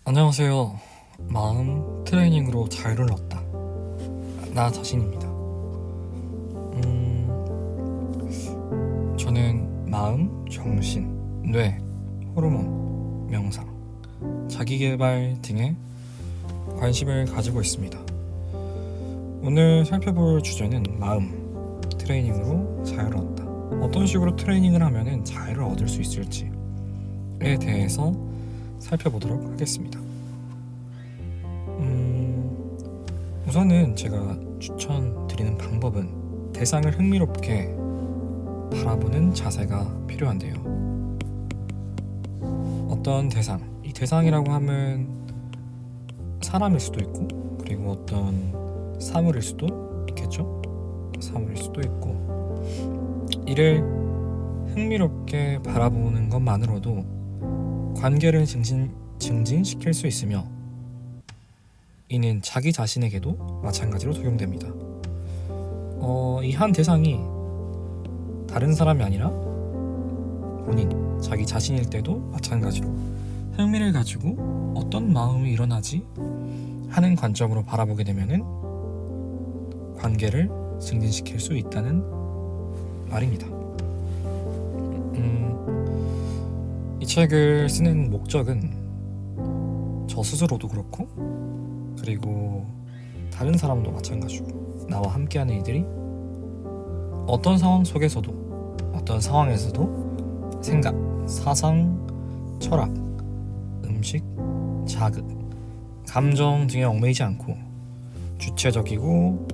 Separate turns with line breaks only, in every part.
안녕하세요. 마음 트레이닝으로 자유를 얻다. 나 자신입니다. 저는 마음, 정신, 뇌, 호르몬, 명상, 자기계발 등에 관심을 가지고 있습니다. 오늘 살펴볼 주제는 마음 트레이닝으로 자유를 얻다. 어떤 식으로 트레이닝을 하면 자유를 얻을 수 있을지에 대해서 살펴보도록 하겠습니다. 우선은 제가 추천드리는 방법은 대상을 흥미롭게 바라보는 자세가 필요한데요. 어떤 대상, 이 대상이라고 하면 사람일 수도 있고, 그리고 어떤 사물일 수도 있겠죠? 사물일 수도 있고, 이를 흥미롭게 바라보는 것만으로도 관계를 증진시킬 수 있으며, 이는 자기 자신에게도 마찬가지로 적용됩니다. 이 한 대상이 다른 사람이 아니라 본인, 자기 자신일 때도 마찬가지로 흥미를 가지고 어떤 마음이 일어나지 하는 관점으로 바라보게 되면은 관계를 증진시킬 수 있다는 말입니다. 이 책을 쓰는 목적은 저 스스로도 그렇고, 그리고 다른 사람도 마찬가지고, 나와 함께하는 이들이 어떤 상황 속에서도, 어떤 상황에서도 생각, 사상, 철학, 음식, 자극, 감정 등에 얽매이지 않고 주체적이고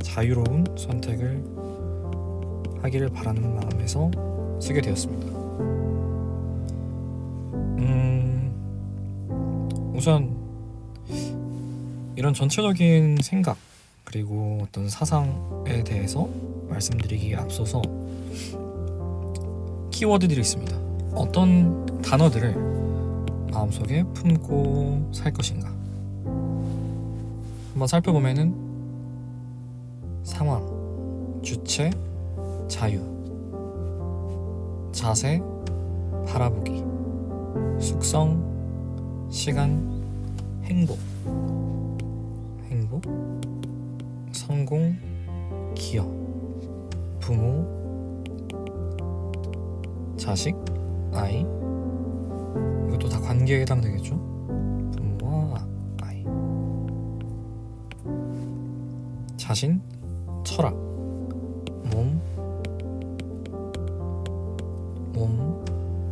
자유로운 선택을 하기를 바라는 마음에서 쓰게 되었습니다. 우선 이런 전체적인 생각, 그리고 어떤 사상에 대해서 말씀드리기에 앞서서 키워드들이 있습니다. 어떤 단어들을 마음속에 품고 살 것인가 한번 살펴보면은 상황, 주체, 자유, 자세, 바라보기, 숙성, 시간, 행복, 성공, 기여, 부모, 자식, 아이, 이것도 다 관계에 해당되겠죠? 부모와 아이, 자신, 철학, 몸,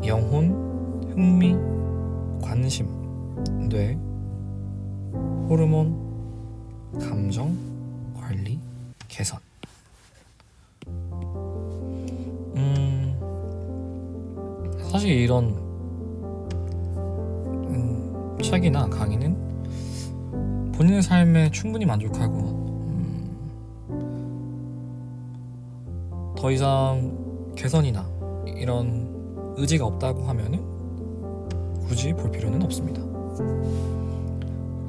영혼, 흥미, 관심, 뇌, 호르몬, 감정, 관리, 개선. 사실 이런 책이나 강의는 본인의 삶에 충분히 만족하고 더 이상 개선이나 이런 의지가 없다고 하면은 굳이 볼 필요는 없습니다.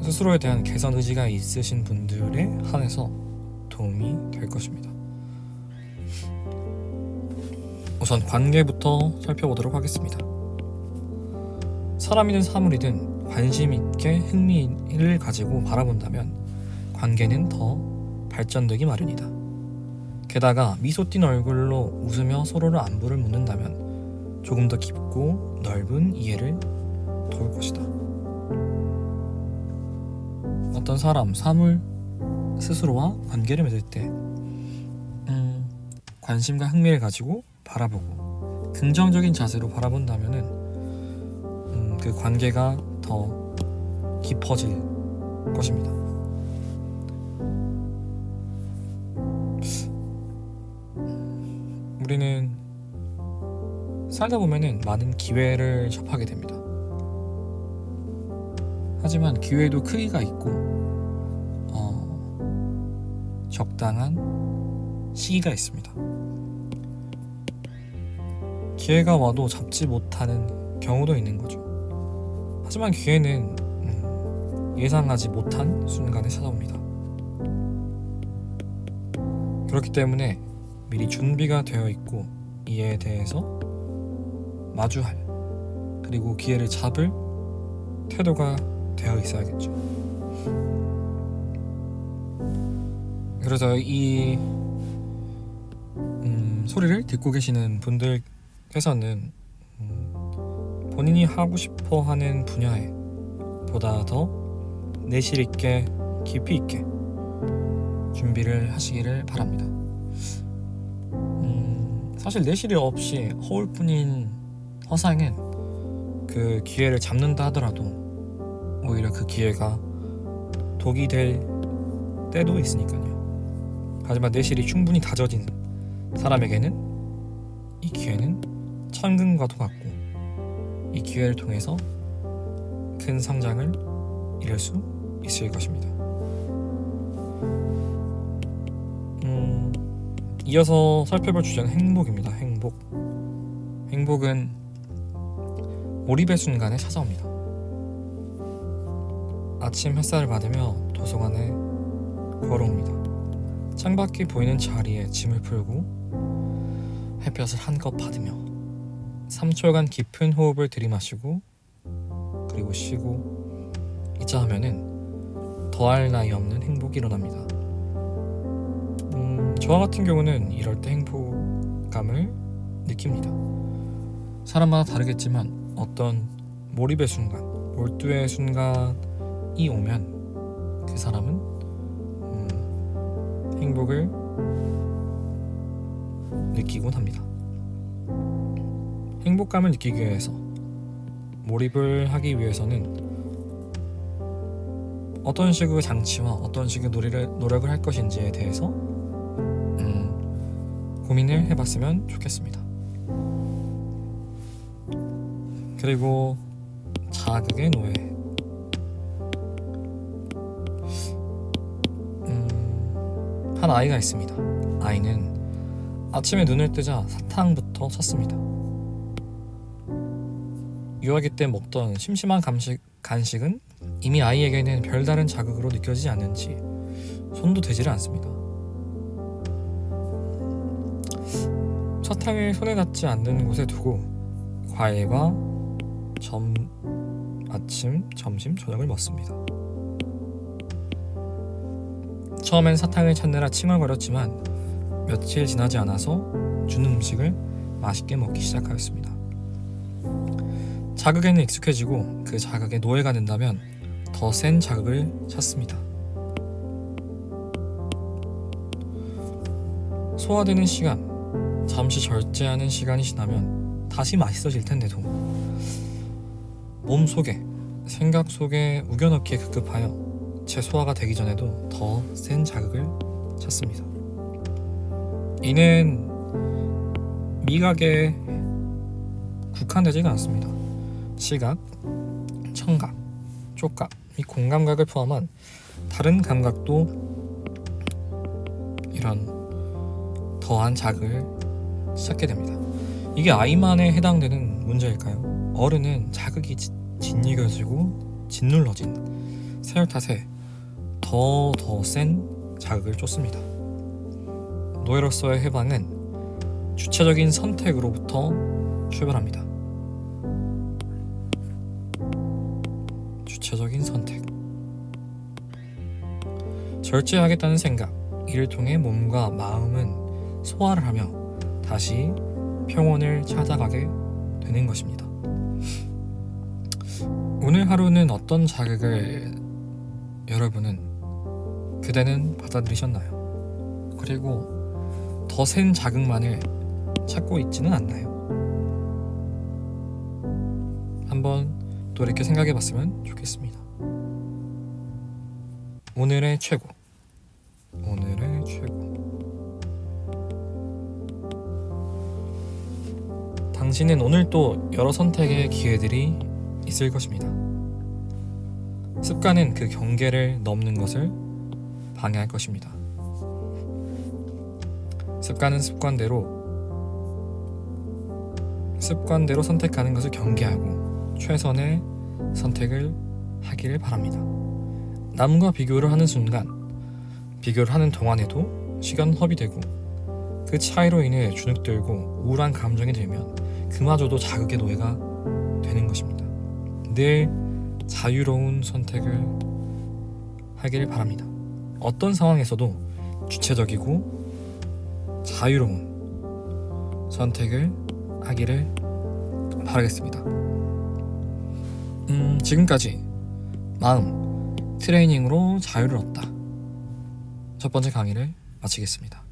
스스로에 대한 개선 의지가 있으신 분들에 한해서 도움이 될 것입니다. 우선 관계부터 살펴보도록 하겠습니다. 사람이든 사물이든 관심 있게 흥미를 가지고 바라본다면 관계는 더 발전되기 마련이다. 게다가 미소 띈 얼굴로 웃으며 서로를 안부를 묻는다면 조금 더 깊고 넓은 이해를 도울 것이다. 어떤 사람, 사물, 스스로와 관계를 맺을 때 관심과 흥미를 가지고 바라보고 긍정적인 자세로 바라본다면은 그 관계가 더 깊어질 것입니다. 우리는 살다 보면은 많은 기회를 접하게 됩니다. 하지만 기회도 크기가 있고 적당한 시기가 있습니다. 기회가 와도 잡지 못하는 경우도 있는 거죠. 하지만 기회는 예상하지 못한 순간에 찾아옵니다. 그렇기 때문에 미리 준비가 되어 있고 이에 대해서 마주할, 그리고 기회를 잡을 태도가 되어 있어야겠죠. 그래서 이 소리를 듣고 계시는 분들께서는 본인이 하고 싶어 하는 분야에 보다 더 내실 있게 깊이 있게 준비를 하시기를 바랍니다. 사실 내실이 없이 허울뿐인 허상은 그 기회를 잡는다 하더라도 오히려 그 기회가 독이 될 때도 있으니까요. 하지만 내실이 충분히 다져진 사람에게는 이 기회는 천금과도 같고 이 기회를 통해서 큰 성장을 이룰 수 있을 것입니다. 이어서 살펴볼 주제는 행복입니다. 행복은 몰입의 순간에 찾아옵니다. 아침 햇살을 받으며 도서관에 걸어옵니다. 창밖이 보이는 자리에 짐을 풀고 햇볕을 한껏 받으며 3초간 깊은 호흡을 들이마시고 그리고 쉬고 있자 하면은 더할 나위 없는 행복이 일어납니다. 저와 같은 경우는 이럴 때 행복감을 느낍니다. 사람마다 다르겠지만 어떤 몰입의 순간, 몰두의 순간이 오면 그 사람은 행복을 느끼곤 합니다. 행복감을 느끼기 위해서, 몰입을 하기 위해서는 어떤 식의 장치와 어떤 식의 노력을 할 것인지에 대해서 고민을 해봤으면 좋겠습니다. 그리고 자극의 노예. 한 아이가 있습니다. 아이는 아침에 눈을 뜨자 사탕부터 샀습니다. 유아기 때 먹던 심심한 간식은 이미 아이에게는 별다른 자극으로 느껴지지 않는지 손도 대지를 않습니다. 사탕을 손에 닿지 않는 곳에 두고 과일과 아침, 점심, 저녁을 먹습니다. 처음엔 사탕을 찾느라 칭얼거렸지만 며칠 지나지 않아서 주는 음식을 맛있게 먹기 시작하였습니다. 자극에는 익숙해지고 그 자극에 노예가 된다면 더 센 자극을 찾습니다. 소화되는 시간, 잠시 절제하는 시간이 지나면 다시 맛있어질 텐데도 몸속에, 생각 속에 우겨넣기에 급급하여 제 소화가 되기 전에도 더 센 자극을 찾습니다. 이는 미각에 국한되지가 않습니다. 시각, 청각, 촉각, 이 공감각을 포함한 다른 감각도 이런 더한 자극을 찾게 됩니다. 이게 아이만에 해당되는 문제일까요? 어른은 자극이 짓이겨지고 짓눌러진 세월 탓에 더 센 자극을 쫓습니다. 노예로서의 해방은 주체적인 선택으로부터 출발합니다. 주체적인 선택. 절제하겠다는 생각, 이를 통해 몸과 마음은 소화를 하며 다시 평온을 찾아가게 되는 것입니다. 오늘 하루는 어떤 자극을 여러분은 그대는 받아들이셨나요? 그리고 더 센 자극만을 찾고 있지는 않나요? 한번 또 이렇게 생각해 봤으면 좋겠습니다. 오늘의 최고. 당신은 오늘 또 여러 선택의 기회들이 있을 것입니다. 습관은 그 경계를 넘는 것을 방해할 것입니다. 습관은 습관대로 선택하는 것을 경계하고 최선의 선택을 하기를 바랍니다. 남과 비교를 하는 순간, 비교를 하는 동안에도 시간 허비되고 그 차이로 인해 주눅들고 우울한 감정이 들면 그마저도 자극의 노예가 되는 것입니다. 늘 자유로운 선택을 하길 바랍니다. 어떤 상황에서도 주체적이고 자유로운 선택을 하기를 바라겠습니다. 지금까지 마음 트레이닝으로 자유를 얻다 첫 번째 강의를 마치겠습니다.